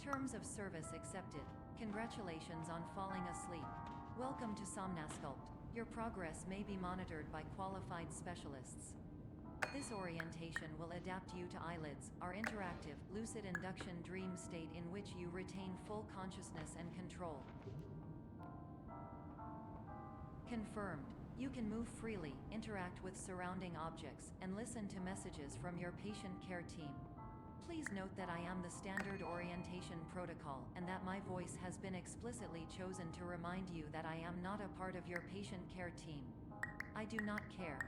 Terms of service accepted. Congratulations on falling asleep. Welcome to Somnasculpt. Your progress may be monitored by qualified specialists. This orientation will adapt you to eyelids, our interactive, lucid induction dream state in which you retain full consciousness and control. Confirmed. You can move freely, interact with surrounding objects, and listen to messages from your patient care team. Please note that I am the standard orientation protocol and that my voice has been explicitly chosen to remind you that I am not a part of your patient care team. I do not care.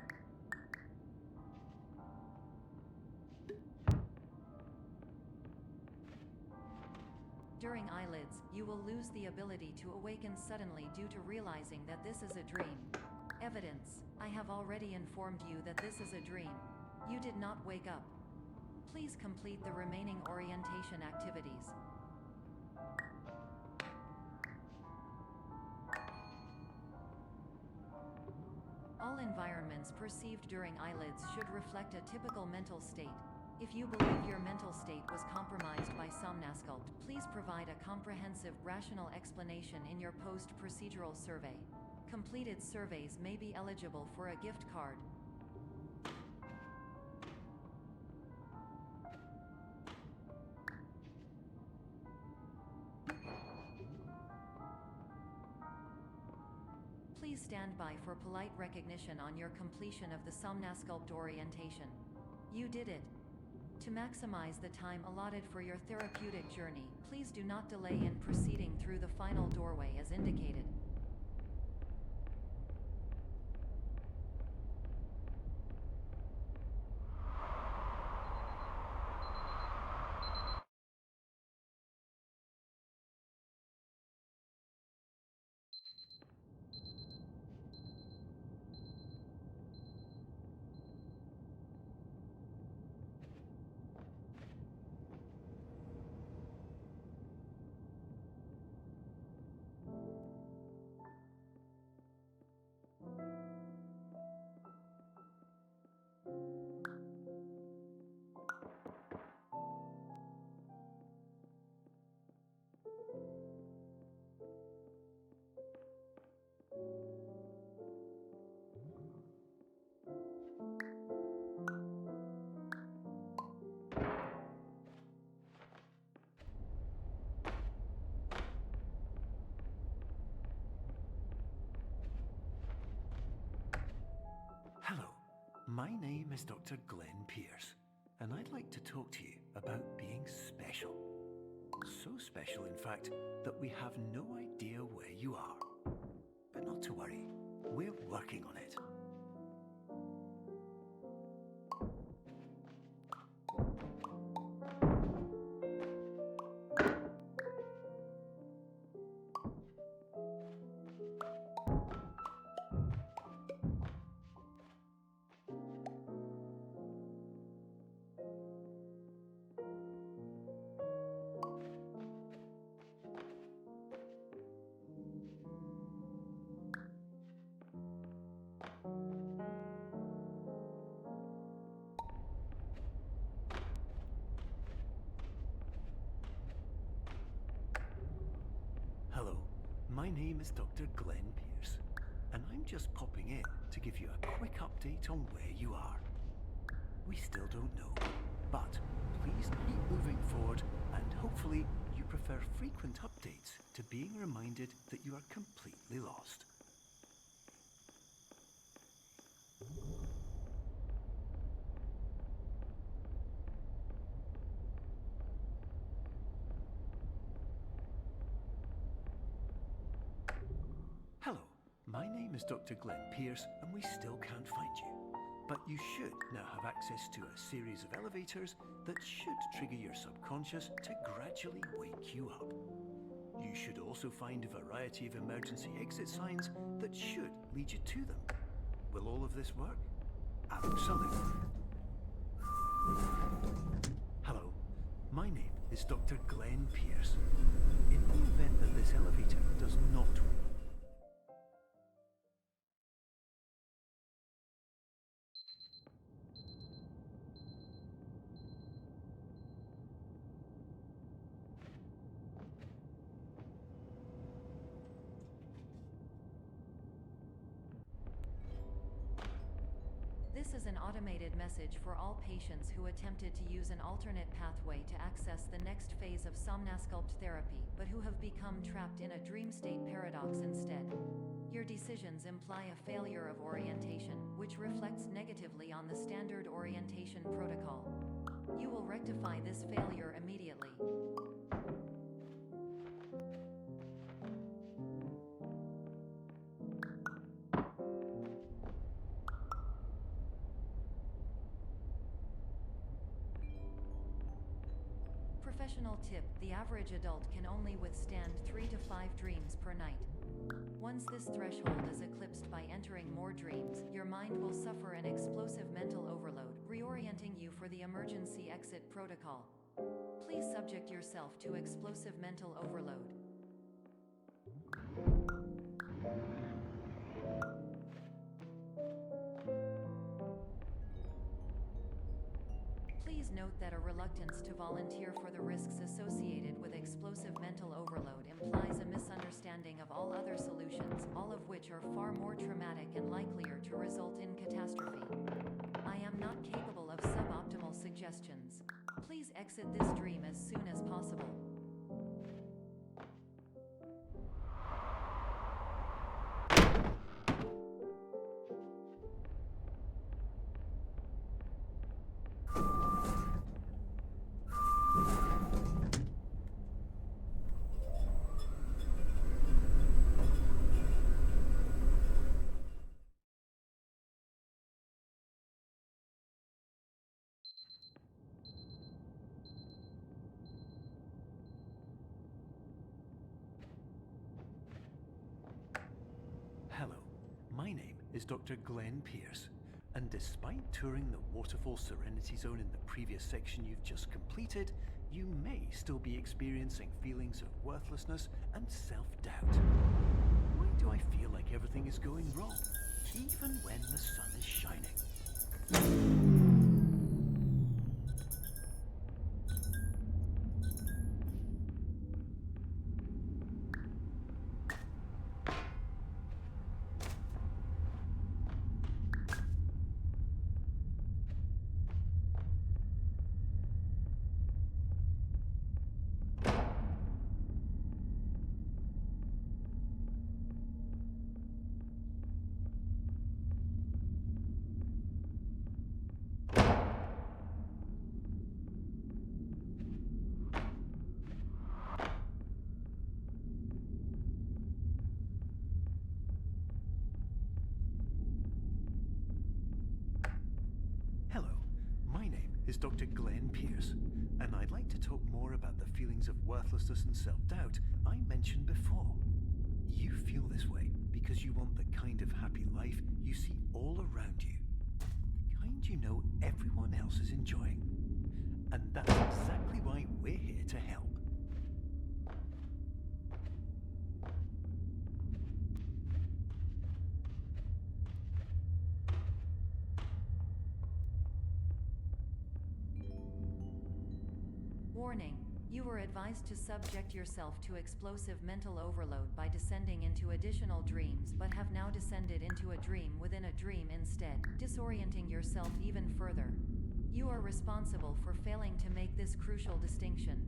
During eyelids, you will lose the ability to awaken suddenly due to realizing that this is a dream. Evidence. I have already informed you that this is a dream. You did not wake up. Please complete the remaining orientation activities. All environments perceived during eyelids should reflect a typical mental state. If you believe your mental state was compromised by Somnasculpt, please provide a comprehensive, rational explanation in your post-procedural survey. Completed surveys may be eligible for a gift card. Please stand by for polite recognition on your completion of the Somnasculpt orientation. You did it. To maximize the time allotted for your therapeutic journey, please do not delay in proceeding through the final doorway as indicated. Hello, my name is Dr. Glenn Pierce, and I'd like to talk to you about being special. So special, in fact, that we have no idea where you are. But not to worry, we're working on it. Hello, my name is Dr. Glenn Pierce, and I'm just popping in to give you a quick update on where you are. We still don't know, but please keep moving forward, and hopefully you prefer frequent updates to being reminded that you are completely lost. Hello, my name is Dr. Glenn Pierce, and we still can't find you. But you should now have access to a series of elevators that should trigger your subconscious to gradually wake you up. You should also find a variety of emergency exit signs that should lead you to them. Will all of this work? Absolutely. Hello, my name is Dr. Glenn Pierce. In the event that this elevator does not work, This is an automated message for all patients who attempted to use an alternate pathway to access the next phase of somnasculpt therapy, but who have become trapped in a dream state paradox instead. Your decisions imply a failure of orientation, which reflects negatively on the standard orientation protocol. You will rectify this failure immediately. Professional tip: the average adult can only withstand 3 to 5 dreams per night. Once this threshold is eclipsed by entering more dreams, your mind will suffer an explosive mental overload, reorienting you for the emergency exit protocol. Please subject yourself to explosive mental overload. Please note that a reluctance to volunteer for the risks associated with explosive mental overload implies a misunderstanding of all other solutions, all of which are far more traumatic and likelier to result in catastrophe. I am not capable of suboptimal suggestions. Please exit this dream as soon as possible. Hello, my name is Dr. Glenn Pierce, and despite touring the Waterfall Serenity Zone in the previous section you've just completed, you may still be experiencing feelings of worthlessness and self-doubt. Why do I feel like everything is going wrong, even when the sun is shining? Hello, my name is Dr. Glenn Pierce, and I'd like to talk more about the feelings of worthlessness and self-doubt I mentioned before. You feel this way because you want the kind of happy life you see all around you, the kind you know everyone else is enjoying. And that's exactly why we're here to help. Warning: you were advised to subject yourself to explosive mental overload by descending into additional dreams, but have now descended into a dream within a dream instead, disorienting yourself even further. You are responsible for failing to make this crucial distinction.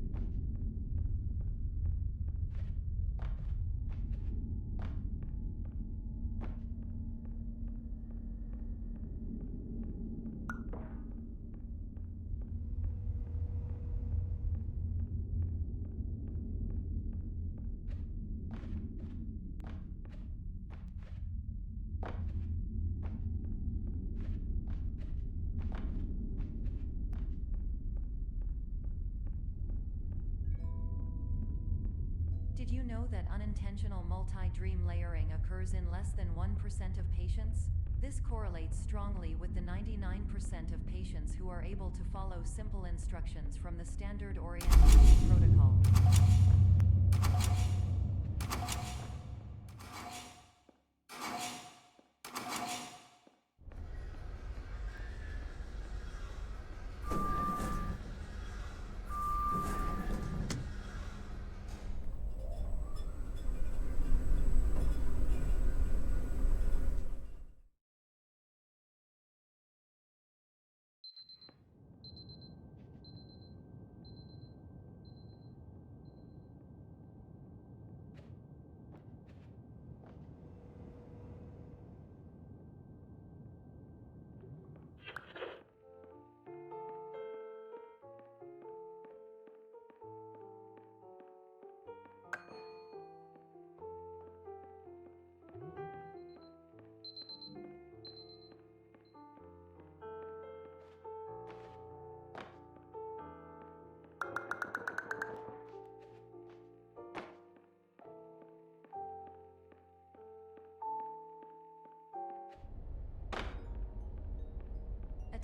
Did you know that unintentional multi-dream layering occurs in less than 1% of patients? This correlates strongly with the 99% of patients who are able to follow simple instructions from the standard orientation protocol.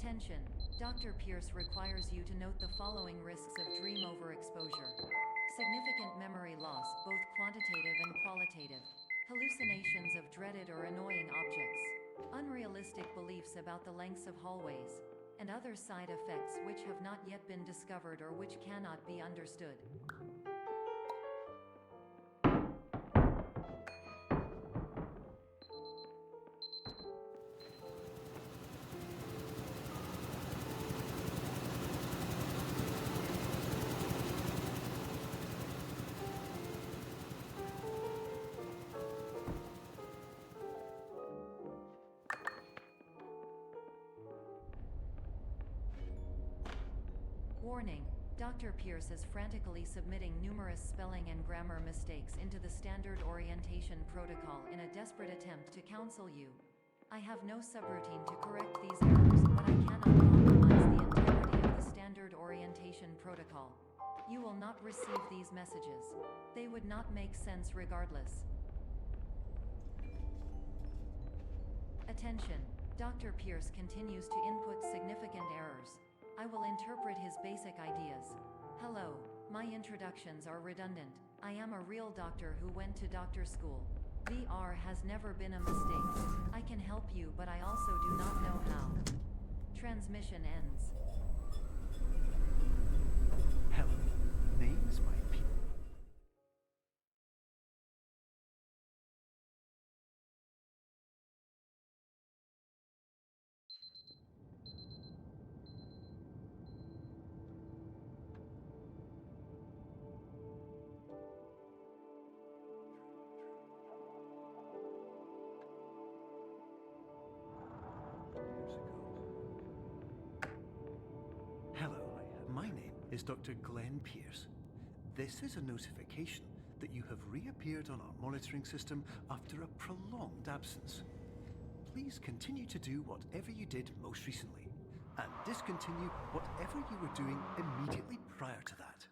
Attention, Dr. Pierce requires you to note the following risks of dream overexposure. Significant memory loss, both quantitative and qualitative. Hallucinations of dreaded or annoying objects. Unrealistic beliefs about the lengths of hallways. And other side effects which have not yet been discovered or which cannot be understood. Warning, Dr. Pierce is frantically submitting numerous spelling and grammar mistakes into the standard orientation protocol in a desperate attempt to counsel you. I have no subroutine to correct these errors, but I cannot compromise the integrity of the standard orientation protocol. You will not receive these messages. They would not make sense regardless. Attention, Dr. Pierce continues to input significant errors. I will interpret his basic ideas. Hello, my introductions are redundant. I am a real doctor who went to doctor school. VR has never been a mistake. I can help you, but I also do not know how. Transmission ends. Hello, names might be. Hello, my name is Dr. Glenn Pierce. This is a notification that you have reappeared on our monitoring system after a prolonged absence. Please continue to do whatever you did most recently, and discontinue whatever you were doing immediately prior to that.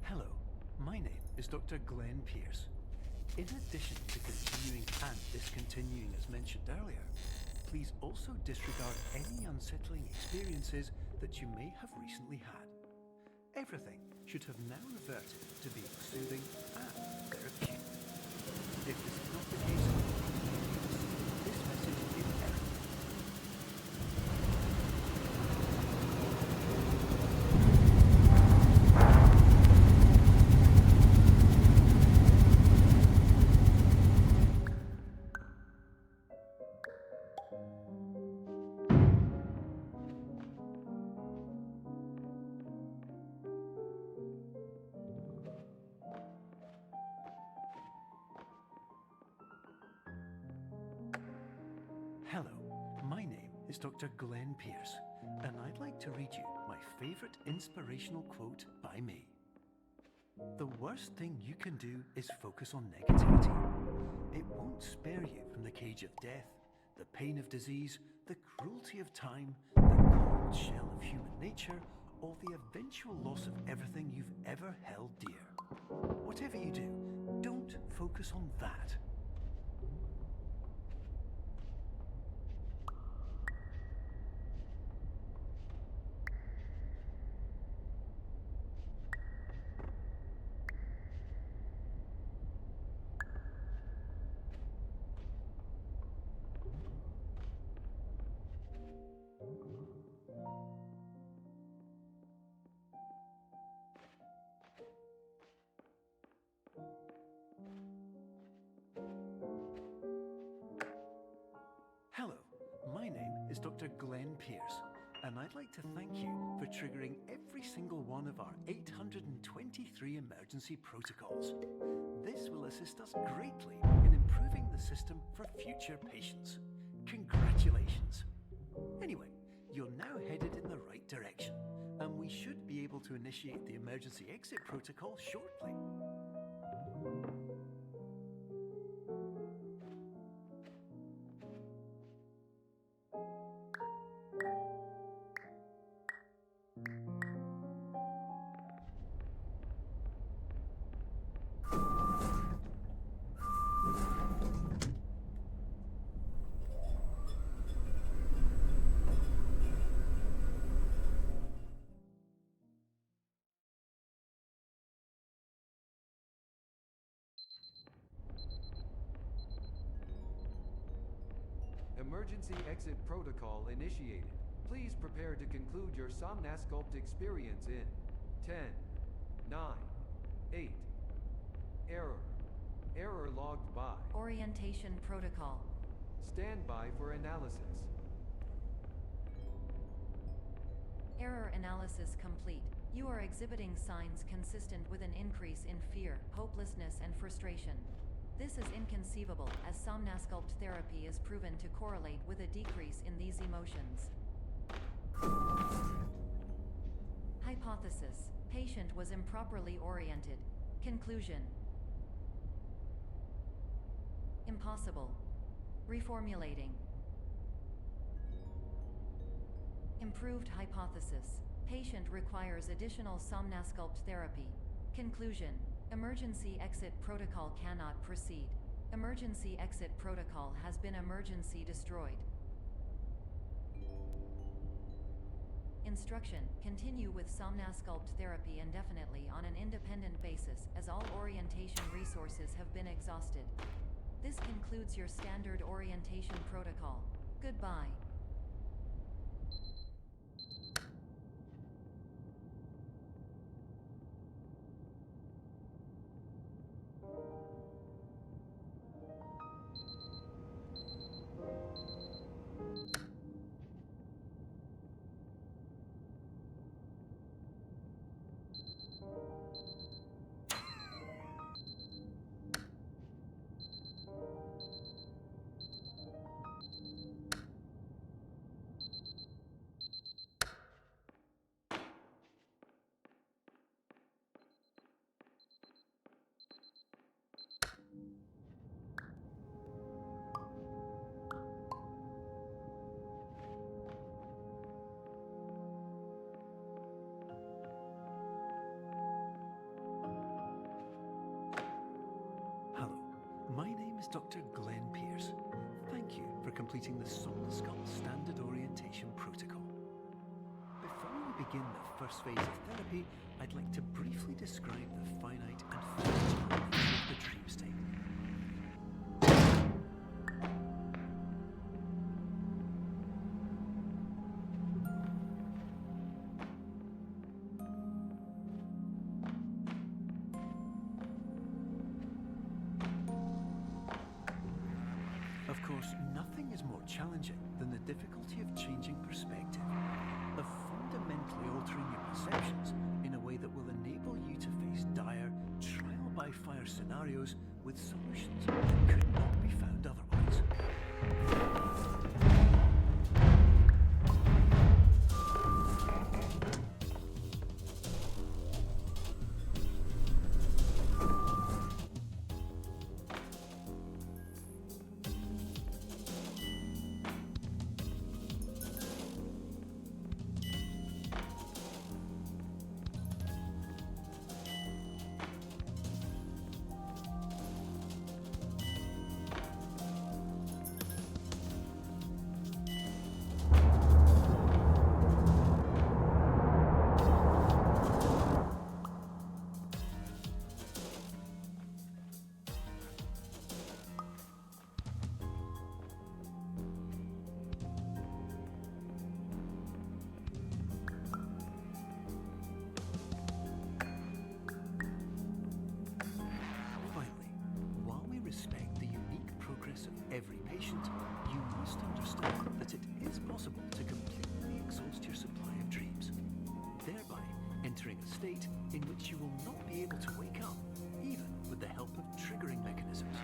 Hello, my name is Dr. Glenn Pierce. In addition to continuing and discontinuing as mentioned earlier, please also disregard any unsettling experiences that you may have recently had. Everything should have now reverted to being soothing and therapeutic. If this is not the case, this message is error. Hello, my name is Dr. Glenn Pierce, and I'd like to read you my favorite inspirational quote by me. The worst thing you can do is focus on negativity. It won't spare you from the cage of death, the pain of disease, the cruelty of time, the cold shell of human nature, or the eventual loss of everything you've ever held dear. Whatever you do, don't focus on that. Hello, my name is Dr. Glenn Pierce, and I'd like to thank you for triggering every single one of our 823 emergency protocols. This will assist us greatly in improving the the system for future patients. Congratulations! Anyway, you're now headed in the right direction, and we should be able to initiate the emergency exit protocol shortly. Emergency exit protocol initiated. Please prepare to conclude your Somnasculpt experience in 10, 9, 8. Error logged by. Orientation protocol. Stand by for analysis. Error analysis complete. You are exhibiting signs consistent with an increase in fear, hopelessness, and frustration. This is inconceivable, as Somnasculpt therapy is proven to correlate with a decrease in these emotions. Hypothesis: patient was improperly oriented. Conclusion: impossible. Reformulating. Improved hypothesis: patient requires additional Somnasculpt therapy. Conclusion: emergency exit protocol cannot proceed. Emergency exit protocol has been emergency destroyed. Instruction: continue with Somnasculpt therapy indefinitely on an independent basis, as all orientation resources have been exhausted. This concludes your standard orientation protocol. Goodbye. My name is Dr. Glenn Pierce. Thank you for completing the Somnasculpt Standard Orientation Protocol. Before we begin the first phase of therapy, I'd like to briefly describe the finite and physical nature of the dream state. Of course, nothing is more challenging than the difficulty of changing perspective, of fundamentally altering your perceptions in a way that will enable you to face dire, trial-by-fire scenarios with solutions that could not be found otherwise. Every patient, you must understand that it is possible to completely exhaust your supply of dreams, thereby entering a state in which you will not be able to wake up, even with the help of triggering mechanisms.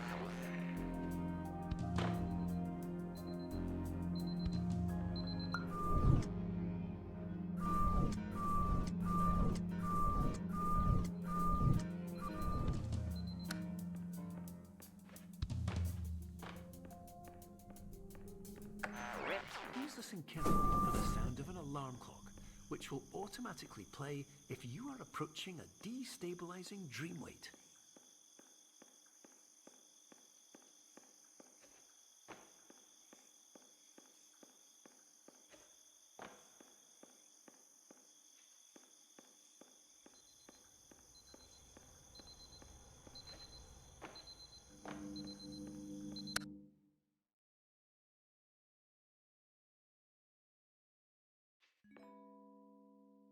listen carefully for the sound of an alarm clock, which will automatically play if you are approaching a destabilizing dream weight.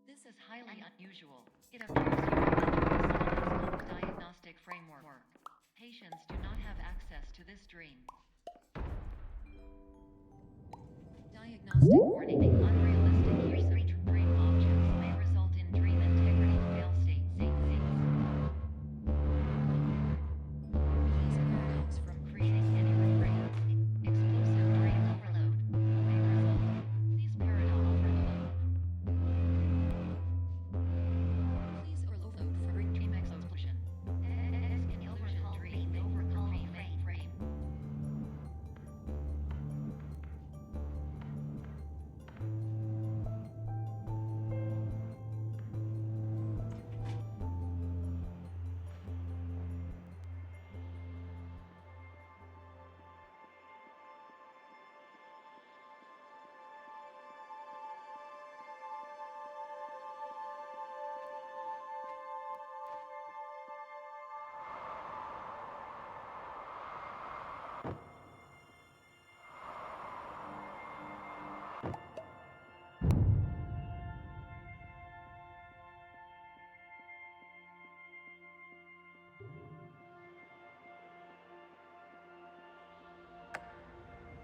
This is highly unusual. It appears you are under the diagnostic framework. Patients do not have access to this dream. Diagnostic warning. Unrealistic use of dream objects may result in dream integrity fail states. These paradox from creating any refrains. Explosive dream overload may result. These paradox overload. Please overload for dream explosion. Illusion dream overcome frame.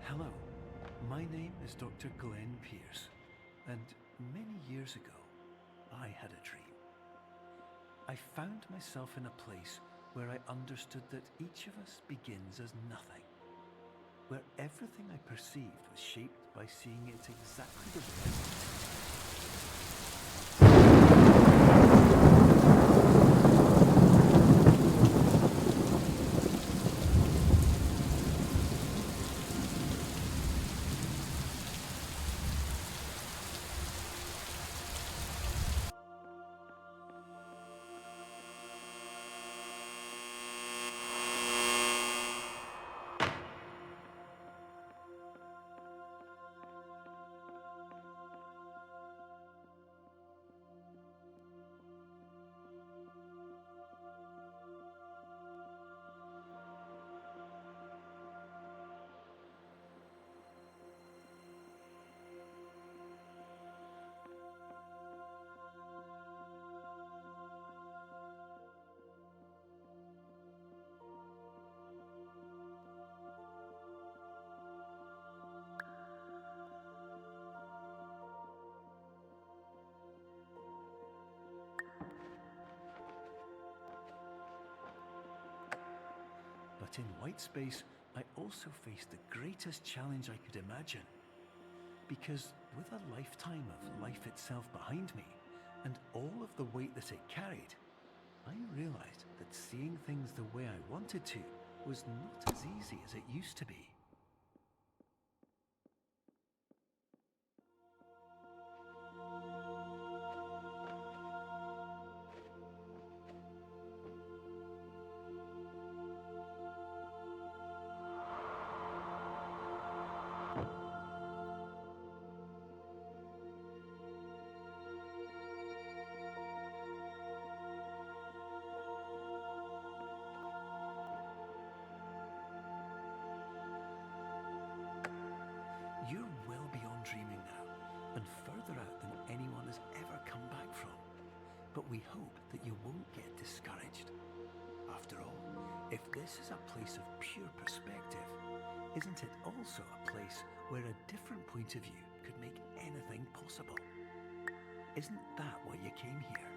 Hello, my name is Dr. Glenn Pierce, and many years ago, I had a dream. I found myself in a place where I understood that each of us begins as nothing, where everything I perceived was shaped by seeing it exactly the way I wanted. But in white space, I also faced the greatest challenge I could imagine. Because with a lifetime of life itself behind me, and all of the weight that it carried, I realized that seeing things the way I wanted to was not as easy as it used to be. You're well beyond dreaming now, and further out than anyone has ever come back from. But we hope that you won't get discouraged. After all, if this is a place of pure perspective, isn't it also a place where a different point of view could make anything possible? Isn't that why you came here?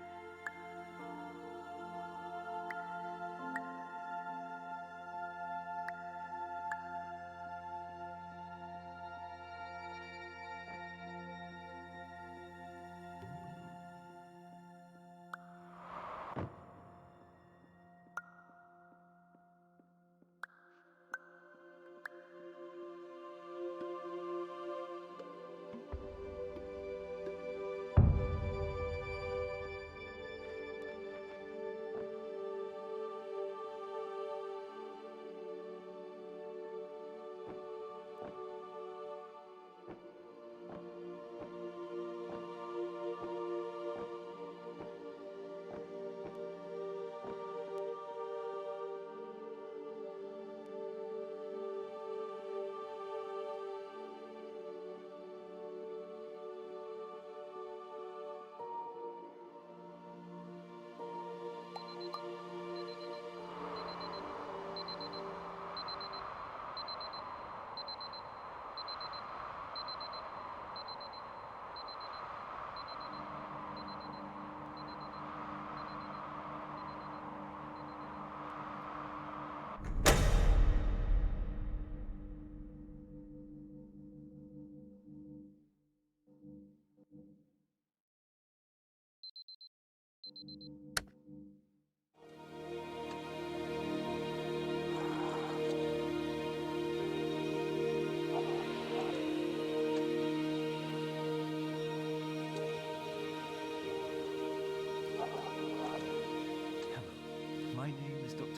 Hello, my name is Dr.